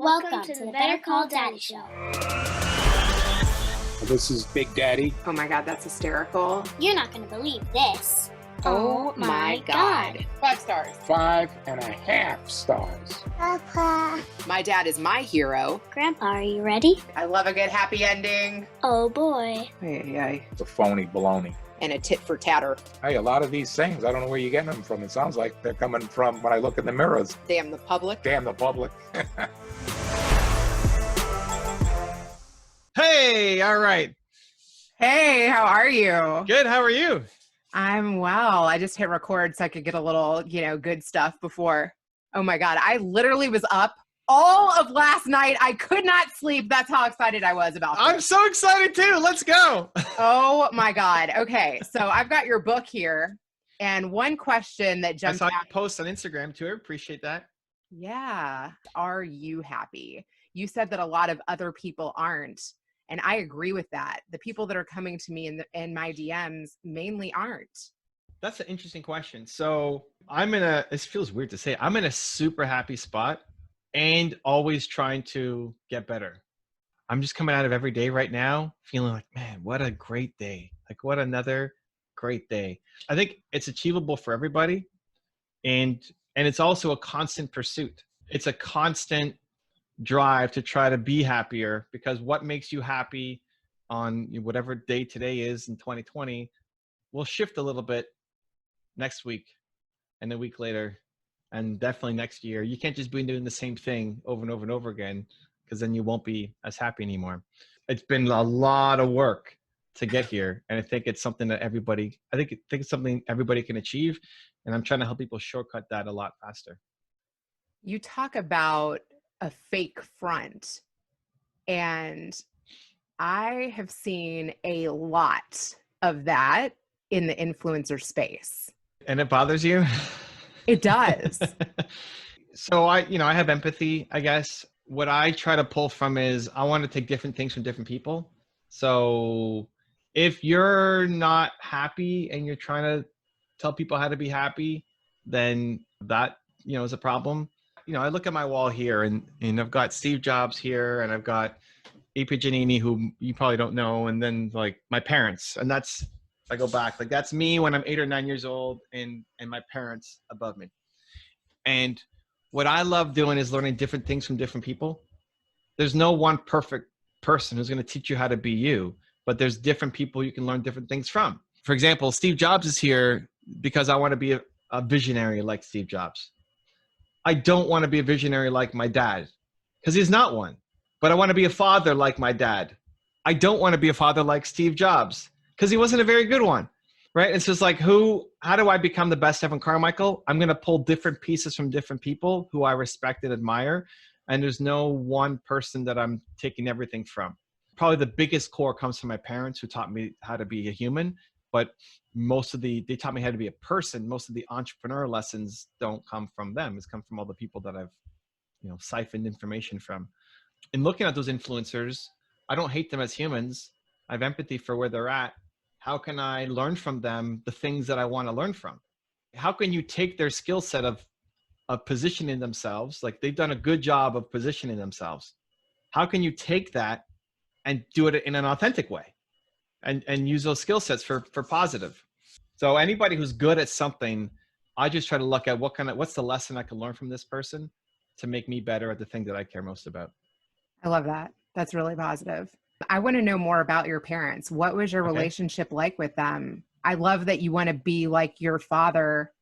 Welcome to the Better Call Daddy Show. This is Big Daddy. Oh my God, that's hysterical. You're not going to believe this. Oh my God. 5 stars. 5.5 stars. Papa. My dad is my hero. Grandpa, are you ready? I love a good happy ending. Oh boy. Hey. It's a phony baloney. And a tit for tatter. Hey, a lot of these things, I don't know where you're getting them from. It sounds like they're coming from when I look in the mirrors. Damn the public. Damn the public. Hey, all right. Hey, how are you? Good. How are you? I'm well. I just hit record so I could get a little, good stuff before. Oh my God. I literally was up all of last night. I could not sleep. That's how excited I was about this. I'm so excited too. Let's go. Oh my God. Okay. So I've got your book here. And one question that I jumped saw out. you post on Instagram too. I appreciate that. Yeah. Are you happy? You said that a lot of other people aren't. And I agree with that. The people that are coming to me in my DMs mainly aren't. That's an interesting question. So this feels weird to say, I'm in a super happy spot and always trying to get better. I'm just coming out of every day right now feeling like, man, what a great day. Like what another great day. I think it's achievable for everybody. And it's also a constant pursuit. It's a constant drive to try to be happier, because what makes you happy on whatever day today is in 2020 will shift a little bit next week and a week later and definitely next year. You can't just be doing the same thing over and over and over again, because then you won't be as happy anymore. It's been a lot of work to get here, and I think it's something that I think it's something everybody can achieve, and I'm trying to help people shortcut that a lot faster. You talk about a fake front, and I have seen a lot of that in the influencer space. And it bothers you? It does. So I have empathy, I guess. What I try to pull from is I want to take different things from different people. So if you're not happy and you're trying to tell people how to be happy, then that, is a problem. I look at my wall here and I've got Steve Jobs here, and I've got A.P. Giannini, who you probably don't know, and then like my parents. And that's, I go back, like that's me when I'm 8 or 9 years old, and my parents above me. And what I love doing is learning different things from different people. There's no one perfect person who's going to teach you how to be you, but there's different people you can learn different things from. For example, Steve Jobs is here because I want to be a visionary like Steve Jobs. I don't want to be a visionary like my dad, because he's not one. But I want to be a father like my dad. I don't want to be a father like Steve Jobs, because he wasn't a very good one, right? It's just like, how do I become the best Evan Carmichael? I'm going to pull different pieces from different people who I respect and admire. And there's no one person that I'm taking everything from. Probably the biggest core comes from my parents, who taught me how to be a human. But they taught me how to be a person. Most of the entrepreneur lessons don't come from them. It's come from all the people that I've, siphoned information from. In looking at those influencers, I don't hate them as humans. I have empathy for where they're at. How can I learn from them the things that I want to learn from? How can you take their skill set of positioning themselves? Like they've done a good job of positioning themselves. How can you take that and do it in an authentic way? And use those skill sets for positive. So anybody who's good at something, I just try to look at what's the lesson I can learn from this person to make me better at the thing that I care most about. I love that. That's really positive. I want to know more about your parents. What was your relationship like with them? I love that you want to be like your father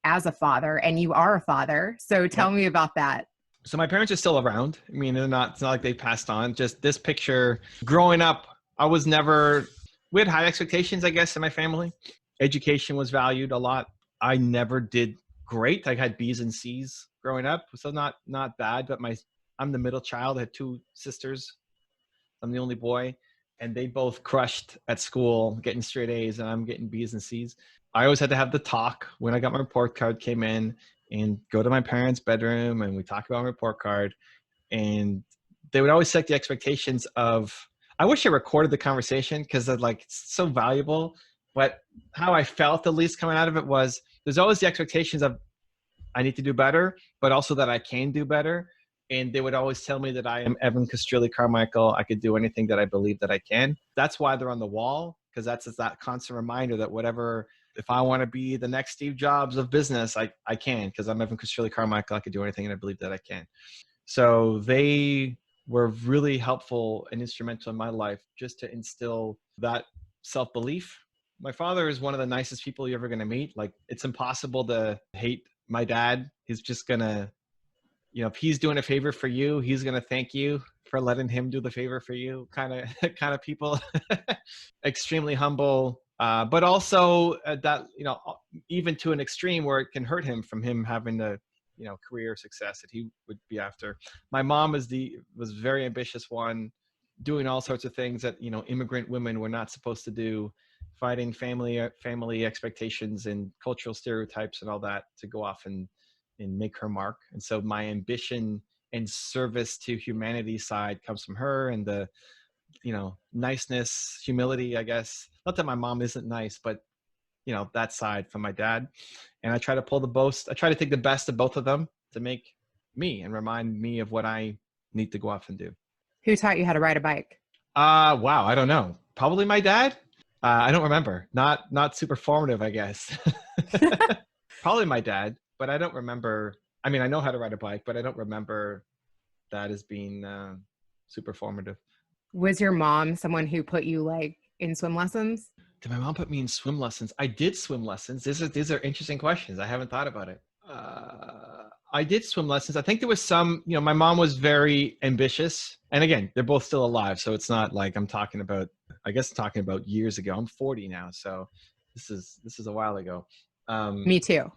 as a father, and you are a father. So tell me about that. So my parents are still around. I mean, it's not like they passed on. Just this picture, growing up, we had high expectations, I guess, in my family. Education was valued a lot. I never did great. I had B's and C's growing up, so not bad. But I'm the middle child. I had 2 sisters. I'm the only boy, and they both crushed at school, getting straight A's, and I'm getting B's and C's. I always had to have the talk when I got my report card, came in, and go to my parents' bedroom, and we talk about my report card, and they would always set the expectations of. I wish I recorded the conversation, because it's so valuable, but how I felt at least coming out of it was there's always the expectations of I need to do better, but also that I can do better. And they would always tell me that I am Evan Carmichael. I could do anything that I believe that I can. That's why they're on the wall, because that's that constant reminder that whatever, if I want to be the next Steve Jobs of business, I can, because I'm Evan Carmichael. I could do anything and I believe that I can. So they were really helpful and instrumental in my life just to instill that self-belief. My father is one of the nicest people you're ever going to meet. Like, it's impossible to hate my dad. He's just going to, if he's doing a favor for you, he's going to thank you for letting him do the favor for you, kind of people. Extremely humble, but also that, even to an extreme where it can hurt him from him having the, career success that he would be after. My mom was very ambitious one, doing all sorts of things that, immigrant women were not supposed to do, fighting family expectations and cultural stereotypes and all that to go off and make her mark. And so my ambition and service to humanity side comes from her, and the, niceness, humility, I guess. Not that my mom isn't nice, but that side from my dad. And I try to take the best of both of them to make me and remind me of what I need to go off and do. Who taught you how to ride a bike? Wow. I don't know. Probably my dad. I don't remember. Not super formative, I guess. Probably my dad, but I don't remember. I mean, I know how to ride a bike, but I don't remember that as being super formative. Was your mom someone who put you like in swim lessons? Did my mom put me in swim lessons? I did swim lessons. These are interesting questions. I haven't thought about it. I did swim lessons. I think there was some, my mom was very ambitious. And again, they're both still alive. So it's not like I'm talking about years ago. I'm 40 now. So this is a while ago. Me too.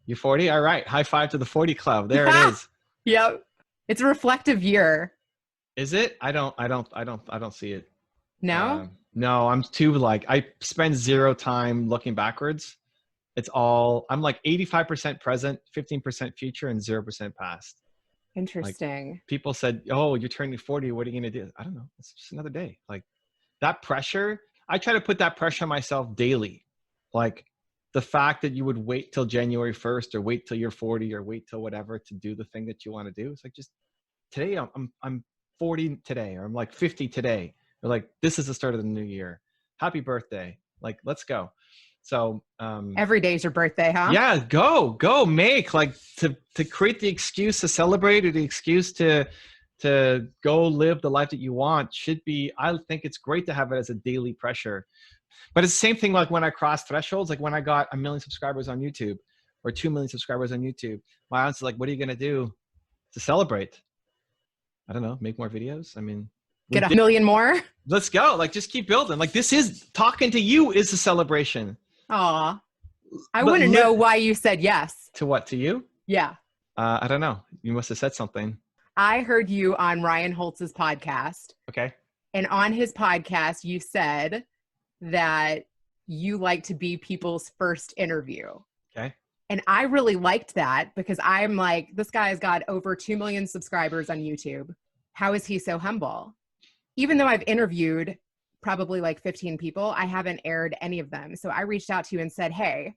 You're 40? All right. High five to the 40 club. There it is. Yep. It's a reflective year. Is it? I don't see it. No? No, I'm too I spend zero time looking backwards. I'm like 85% present, 15% future, and 0% past. Interesting. People said, "Oh, you're turning 40. What are you going to do?" I don't know. It's just another day. Like, that pressure, I try to put that pressure on myself daily. Like, the fact that you would wait till January 1st or wait till you're 40 or wait till whatever to do the thing that you want to do. It's like, just today I'm 40 today, or I'm like 50 today. Or like, this is the start of the new year. Happy birthday. Like, let's go. So every day's your birthday, huh? Yeah, go make, like, to create the excuse to celebrate, or the excuse to go live the life that you want should be, I think it's great to have it as a daily pressure. But it's the same thing like when I cross thresholds, like when I got 1 million subscribers on YouTube or 2 million subscribers on YouTube, my aunt's like, what are you going to do to celebrate? I don't know, make more videos. I mean, get 1 million more. Let's go. Like, just keep building. Like, talking to you is a celebration. Aw. I want to know why you said yes. To what? To you? Yeah. I don't know. You must have said something. I heard you on Ryan Holtz's podcast. Okay. And on his podcast, you said that you like to be people's first interview. Okay. And I really liked that, because I'm like, this guy's got over 2 million subscribers on YouTube. How is he so humble? Even though I've interviewed probably like 15 people, I haven't aired any of them. So I reached out to you and said, hey,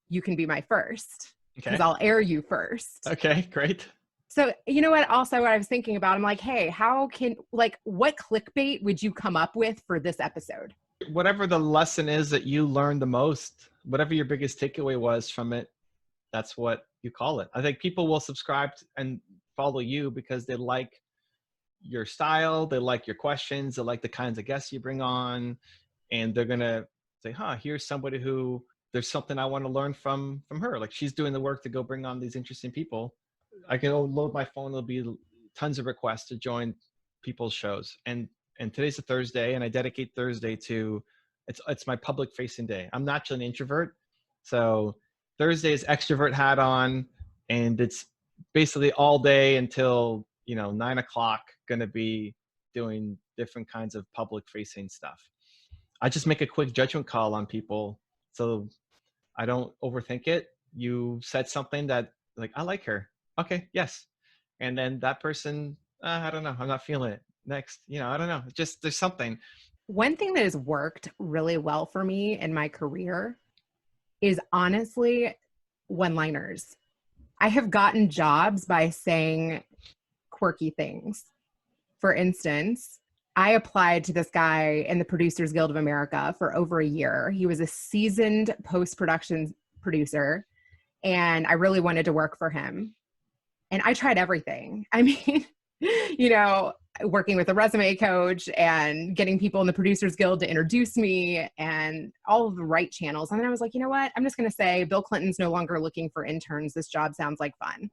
you can be my first, because I'll air you first. Okay, great. So you know what? Also, what I was thinking about, I'm like, hey, what clickbait would you come up with for this episode? Whatever the lesson is that you learned the most, whatever your biggest takeaway was from it, that's what you call it. I think people will subscribe and follow you because they like your style, they like your questions, they like the kinds of guests you bring on, and they're going to say, here's somebody who, there's something I want to learn from her. Like, she's doing the work to go bring on these interesting people. I can load my phone. There'll be tons of requests to join people's shows. And today's a Thursday, and I dedicate Thursday to, it's my public facing day. I'm naturally an introvert. So Thursday is extrovert hat on, and it's basically all day until, 9 o'clock, going to be doing different kinds of public facing stuff. I just make a quick judgment call on people. So I don't overthink it. You said something that, like, I like her. Okay. Yes. And then that person, I don't know. I'm not feeling it. Next, I don't know. Just, there's something. One thing that has worked really well for me in my career is honestly one-liners. I have gotten jobs by saying quirky things. For instance, I applied to this guy in the Producers Guild of America for over a year. He was a seasoned post-production producer, and I really wanted to work for him. And I tried everything. I mean, you know, working with a resume coach and getting people in the Producers Guild to introduce me and all of the right channels. And then I was like, you know what? I'm just going to say Bill Clinton's no longer looking for interns. This job sounds like fun.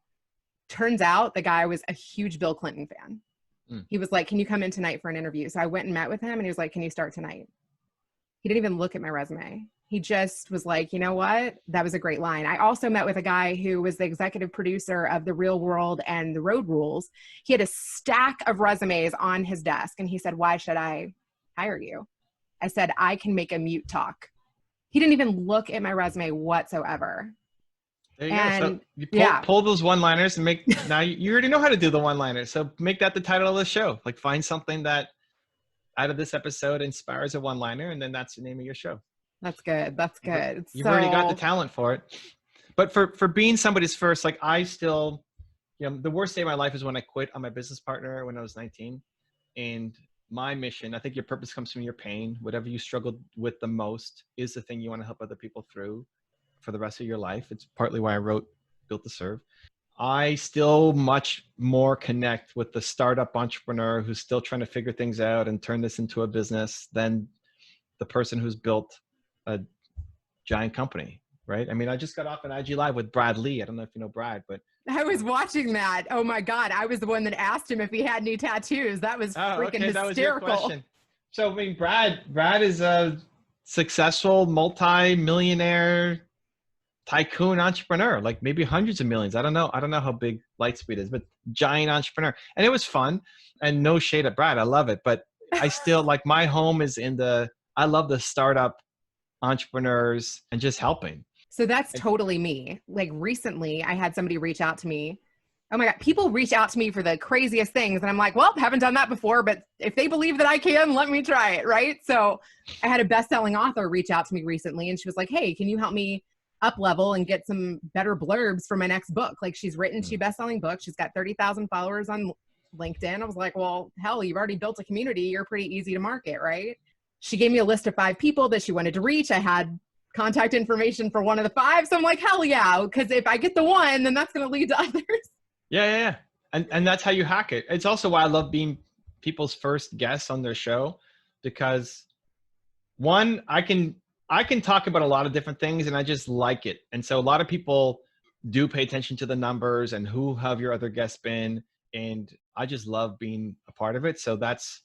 Turns out the guy was a huge Bill Clinton fan. He was like, can you come in tonight for an interview? So I went and met with him and he was like, can you start tonight? He didn't even look at my resume. He just was like, you know what? That was a great line. I also met with a guy who was the executive producer of The Real World and The Road Rules. He had a stack of resumes on his desk and he said, why should I hire you? I said, I can make a mute talk. He didn't even look at my resume whatsoever. There you go. So you pull those one-liners and now you already know how to do the one-liners. So make that the title of the show. Like find something that out of this episode inspires a one-liner, and then that's the name of your show. That's good. That's good. You've already got the talent for it. But for being somebody's first, like I still, you know, the worst day of my life is when I quit on my business partner when I was 19. And my mission, I think your purpose comes from your pain. Whatever you struggled with the most is the thing you want to help other people through for the rest of your life. It's partly why I wrote Built to Serve. I still much more connect with the startup entrepreneur who's still trying to figure things out and turn this into a business than the person who's built a giant company, right? I mean, I just got off an IG Live with Brad Lee. I don't know if you know Brad, but I was watching that. Oh my God. I was the one that asked him if he had any tattoos. That was freaking hysterical. That was your question. So, I mean, Brad is a successful multi-millionaire tycoon entrepreneur, like maybe hundreds of millions. I don't know how big Lightspeed is, but giant entrepreneur. And it was fun, and no shade at Brad. I love it. But I still like my home is I love the startup entrepreneurs and just helping. So that's totally me. Like recently I had somebody reach out to me. Oh my God, people reach out to me for the craziest things. And I'm like, well, haven't done that before, but if they believe that I can, let me try it. Right. So I had a best-selling author reach out to me recently and she was like, hey, can you help me up level and get some better blurbs for my next book? Like she's written 2 best-selling books. She's got 30,000 followers on LinkedIn. I was like, well, hell, you've already built a community. You're pretty easy to market, right? She gave me a list of 5 people that she wanted to reach. I had contact information for one of the 5. So I'm like, hell yeah. Because if I get the one, then that's going to lead to others. Yeah. And that's how you hack it. It's also why I love being people's first guests on their show, because one, I can talk about a lot of different things and I just like it. And so a lot of people do pay attention to the numbers and who have your other guests been. And I just love being a part of it. So that's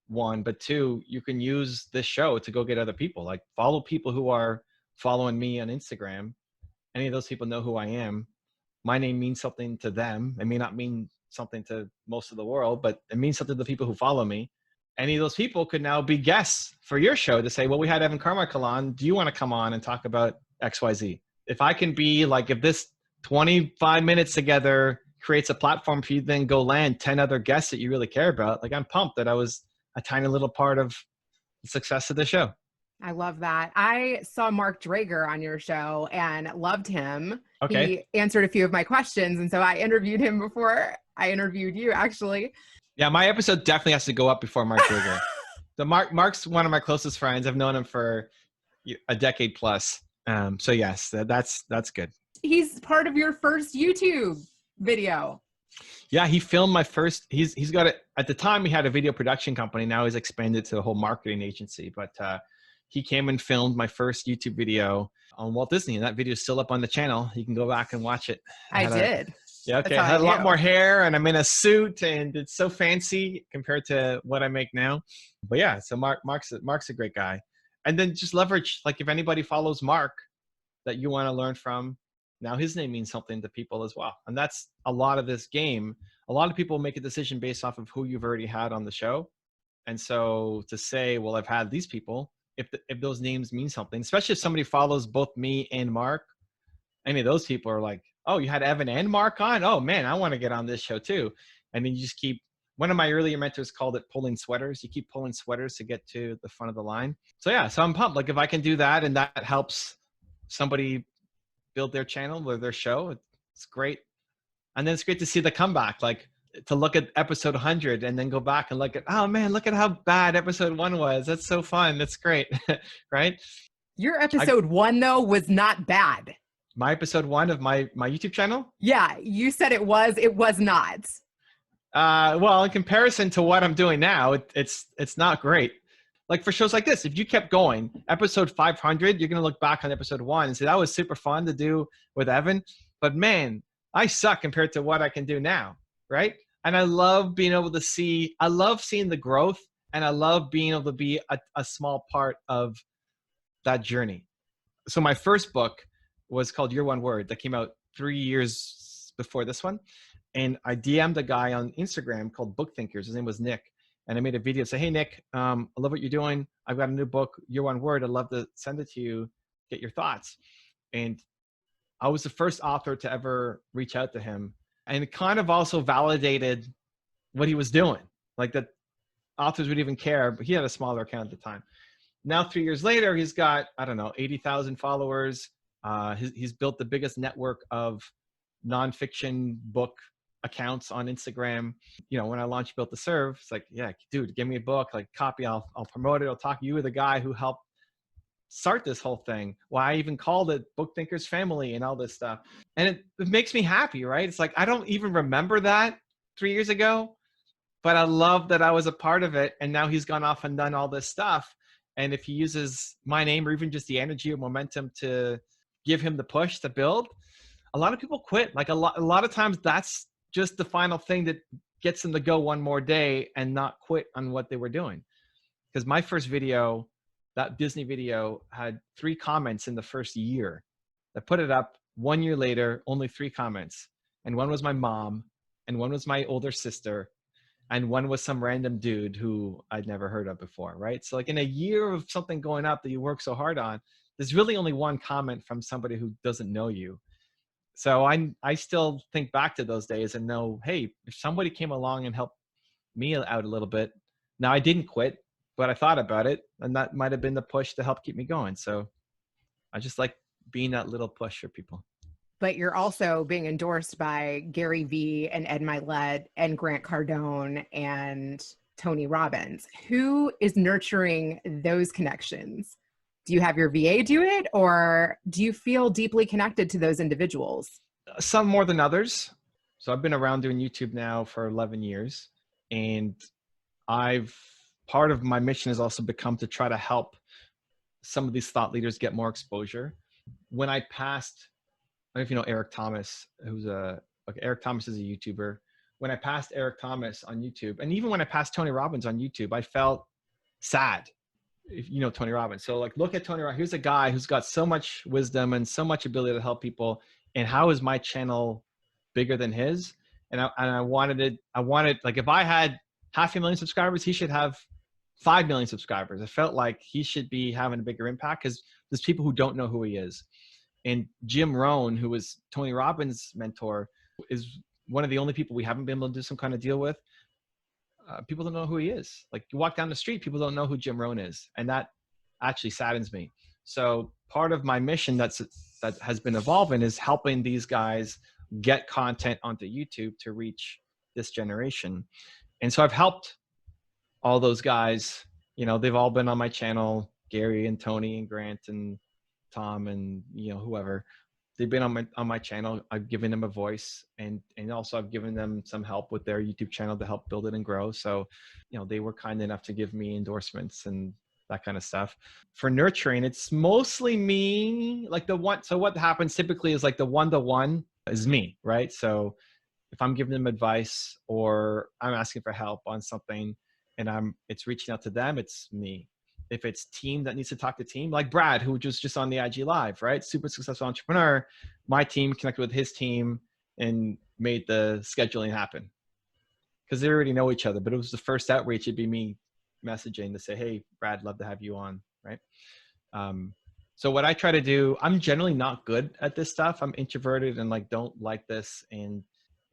one. But 2, you can use this show to go get other people. Like follow people who are following me on Instagram. Any of those people know who I am. My name means something to them. It may not mean something to most of the world, but it means something to the people who follow me. Any of those people could now be guests for your show to say, well, we had Evan Carmichael on. Do you want to come on and talk about XYZ? If I can be like, if this 25 minutes together creates a platform for you, then go land 10 other guests that you really care about. Like I'm pumped that I was a tiny little part of the success of the show. I love that. I saw Mark Drager on your show and loved him. Okay. He answered a few of my questions. And so I interviewed him before I interviewed you, actually. Yeah, my episode definitely has to go up before Mark Drager. Mark's one of my closest friends. I've known him for a decade plus. So yes, that's good. He's part of your first YouTube video. Yeah, he filmed my first. He's got it. At the time, he had a video production company. Now he's expanded to a whole marketing agency. But he came and filmed my first YouTube video on Walt Disney, and that video is still up on the channel. You can go back and watch it. I did. Yeah, okay. I had a lot more hair, and I'm in a suit, and it's so fancy compared to what I make now. But yeah, so Mark's a great guy. And then just leverage, like if anybody follows Mark that you want to learn from, now his name means something to people as well. And that's a lot of this game. A lot of people make a decision based off of who you've already had on the show. And so to say, well, I've had these people, if those names mean something, especially if somebody follows both me and Mark, any of those people are like, oh, you had Evan and Mark on? Oh man, I want to get on this show too. And then you just keep, one of my earlier mentors called it pulling sweaters. You keep pulling sweaters to get to the front of the line. So yeah, so I'm pumped. Like if I can do that and that helps somebody build their channel or their show, it's great. And then it's great to see the comeback. Like to look at episode 100 and then go back and look at, oh man, look at how bad episode 1 was. That's so fun. That's great. Right? Your episode 1 though was not bad. My episode 1 of my YouTube channel? Yeah, you said it was not. Well, in comparison to what I'm doing now, it's not great. Like for shows like this, if you kept going, episode 500, you're going to look back on episode 1 and say, that was super fun to do with Evan. But man, I suck compared to what I can do now, right? And I love being able to I love seeing the growth, and I love being able to be a small part of that journey. So my first book was called Your One Word, that came out 3 years before this one. And I DM'd a guy on Instagram called Book Thinkers. His name was Nick. And I made a video say, hey, Nick, I love what you're doing. I've got a new book, Your One Word. I'd love to send it to you, get your thoughts. And I was the first author to ever reach out to him. And it kind of also validated what he was doing. Like that authors would even care, but he had a smaller account at the time. Now, 3 years later, he's got, I don't know, 80,000 followers. He's built the biggest network of nonfiction book accounts on Instagram. You know, when I launched Built to Serve, it's like, yeah, dude, give me a book, like copy, I'll promote it. I'll talk. You were the guy who helped start this whole thing. Why I even called it Book Thinkers Family and all this stuff. And it makes me happy, right? It's like, I don't even remember that 3 years ago, but I love that I was a part of it. And now he's gone off and done all this stuff. And if he uses my name or even just the energy or momentum to give him the push to build, a lot of people quit. Like a lot of times that's just the final thing that gets them to go one more day and not quit on what they were doing. Because my first video, that Disney video, had 3 comments in the first year. I put it up 1 year later, only 3 comments. And one was my mom, and one was my older sister, and one was some random dude who I'd never heard of before, right? So like in a year of something going up that you work so hard on, there's really only one comment from somebody who doesn't know you. So I still think back to those days and know, hey, if somebody came along and helped me out a little bit, now I didn't quit, but I thought about it, and that might have been the push to help keep me going. So I just like being that little push for people. But you're also being endorsed by Gary Vee and Ed Milet and Grant Cardone and Tony Robbins. Who is nurturing those connections? Do you have your VA do it, or do you feel deeply connected to those individuals? Some more than others. So I've been around doing YouTube now for 11 years, and part of my mission has also become to try to help some of these thought leaders get more exposure. When I passed, I don't know if you know Eric Thomas, Eric Thomas is a YouTuber. When I passed Eric Thomas on YouTube, and even when I passed Tony Robbins on YouTube, I felt sad. If you know Tony Robbins. So like, look at Tony Robbins. Here's a guy who's got so much wisdom and so much ability to help people. And how is my channel bigger than his? And I wanted, like, if I had 500,000 subscribers, he should have 5 million subscribers. I felt like he should be having a bigger impact because there's people who don't know who he is. And Jim Rohn, who was Tony Robbins' mentor, is one of the only people we haven't been able to do some kind of deal with. People don't know who he is. Like, you walk down the street, people don't know who Jim Rohn is. And that actually saddens me. So part of my mission that has been evolving is helping these guys get content onto YouTube to reach this generation. And so I've helped all those guys. You know, they've all been on my channel, Gary and Tony and Grant and Tom and, you know, whoever. They've been on my channel. I've given them a voice, and also I've given them some help with their YouTube channel to help build it and grow. So, you know, they were kind enough to give me endorsements and that kind of stuff. For nurturing, it's mostly me. Like so what happens typically is like the one-to-one is me, right? So if I'm giving them advice or I'm asking for help on something and it's reaching out to them, it's me. If it's team that needs to talk to team, like Brad, who was just on the IG Live, right? Super successful entrepreneur. My team connected with his team and made the scheduling happen because they already know each other. But it was the first outreach. It'd be me messaging to say, hey, Brad, love to have you on, right? So what I try to do, I'm generally not good at this stuff. I'm introverted and like don't like this and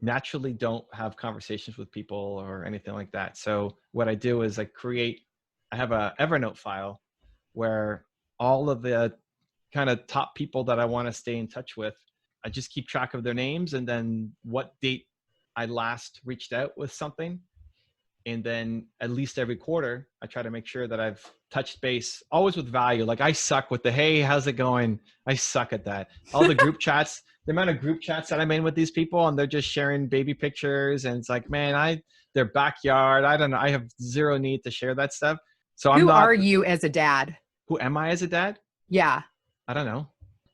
naturally don't have conversations with people or anything like that. So what I do is I have a Evernote file where all of the kind of top people that I want to stay in touch with, I just keep track of their names and then what date I last reached out with something. And then at least every quarter, I try to make sure that I've touched base, always with value. Like I suck with the, hey, how's it going? I suck at that. All the group chats, the amount of group chats that I'm in with these people, and they're just sharing baby pictures. And it's like, man, their backyard, I don't know. I have zero need to share that stuff. So Who are you as a dad? Who am I as a dad? Yeah. I don't know.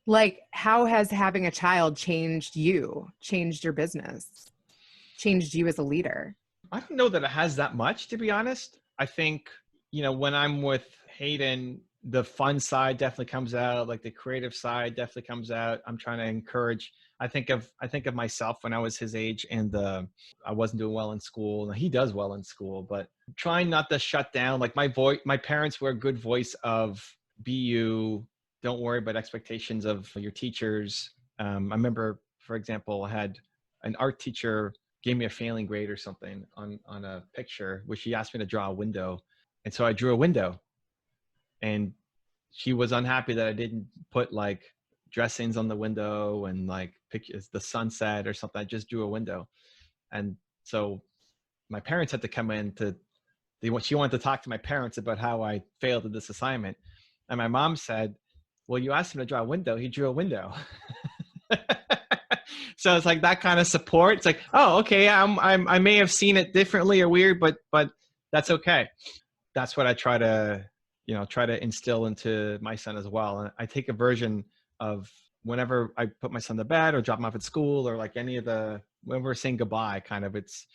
Like, how has having a child changed you, changed your business, changed you as a leader? I don't know that it has that much, to be honest. I think, when I'm with Hayden, the fun side definitely comes out, like the creative side definitely comes out. I'm trying to encourage. I think of myself when I was his age and I wasn't doing well in school. Now, he does well in school, but trying not to shut down. Like my parents were a good voice of be you, don't worry about expectations of your teachers. I remember, for example, I had an art teacher gave me a failing grade or something on a picture, which she asked me to draw a window. And so I drew a window, and she was unhappy that I didn't put like dressings on the window and like pictures, the sunset or something. I just drew a window. And so my parents had to come in she wanted to talk to my parents about how I failed at this assignment. And my mom said, well, you asked him to draw a window. He drew a window. So it's like that kind of support. It's like, oh, okay, I may have seen it differently or weird, but that's okay. That's what I try to instill into my son as well. And I take a version of whenever I put my son to bed or drop him off at school or like when we're saying goodbye, kind of, it's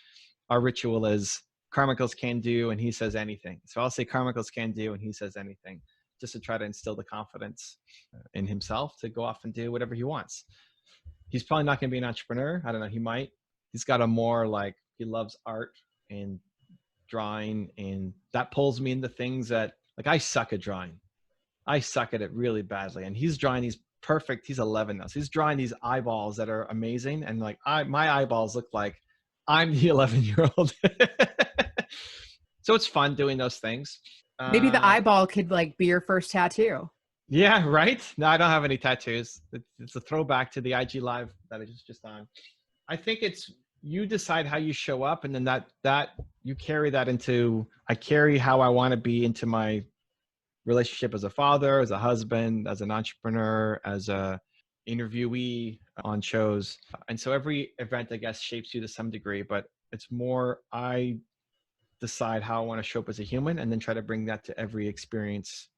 our ritual is Carmichael's can do and he says anything. So I'll say Carmichael's can do and he says anything, just to try to instill the confidence in himself to go off and do whatever he wants. He's probably not going to be an entrepreneur. I don't know. He might. He's got a more like, he loves art and drawing, and that pulls me into things that like I suck at drawing. I suck at it really badly. And he's drawing these perfect. He's 11 now. So he's drawing these eyeballs that are amazing. And like my eyeballs look like I'm the 11-year-old. So it's fun doing those things. Maybe the eyeball could like be your first tattoo. Yeah, right? No, I don't have any tattoos. It's a throwback to the IG Live that I just on. I think it's you decide how you show up, and then that you carry that into, I carry how I want to be into my relationship as a father, as a husband, as an entrepreneur, as a interviewee on shows. And so every event, I guess, shapes you to some degree, but it's more I decide how I want to show up as a human and then try to bring that to every experience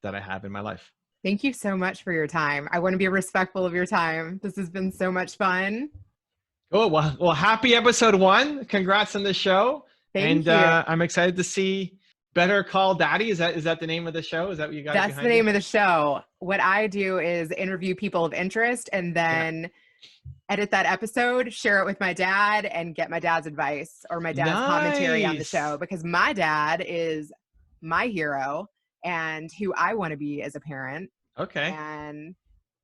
that I have in my life. Thank you so much for your time. I want to be respectful of your time. This has been so much fun. Cool. Well, happy episode 1. Congrats on the show. Thank you. I'm excited to see Better Call Daddy. Is that the name of the show? Is that what you got? That's the name of the show. What I do is interview people of interest and then edit that episode, share it with my dad, and get my dad's advice or my dad's commentary on the show, because my dad is my hero and who I want to be as a parent. Okay. And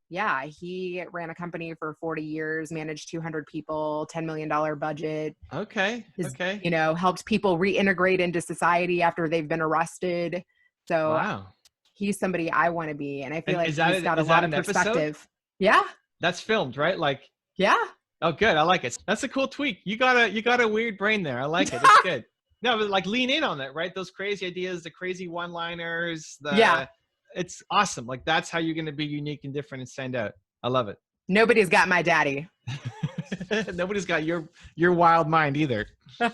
yeah, he ran a company for 40 years, managed 200 people, $10 million budget. Okay. Okay. Helped people reintegrate into society after they've been arrested. So wow, he's somebody I want to be. And I feel like he's got a is lot that of an perspective. episode? Yeah. That's filmed, right? Like, yeah. Oh, good. I like it. That's a cool tweak. You got a weird brain there. I like it. It's good. No, but like lean in on that, right? Those crazy ideas, the crazy one-liners. It's awesome. Like that's how you're going to be unique and different and stand out. I love it. Nobody's got my daddy. Nobody's got your wild mind either. Cool.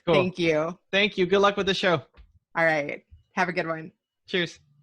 Thank you. Thank you. Good luck with the show. All right. Have a good one. Cheers.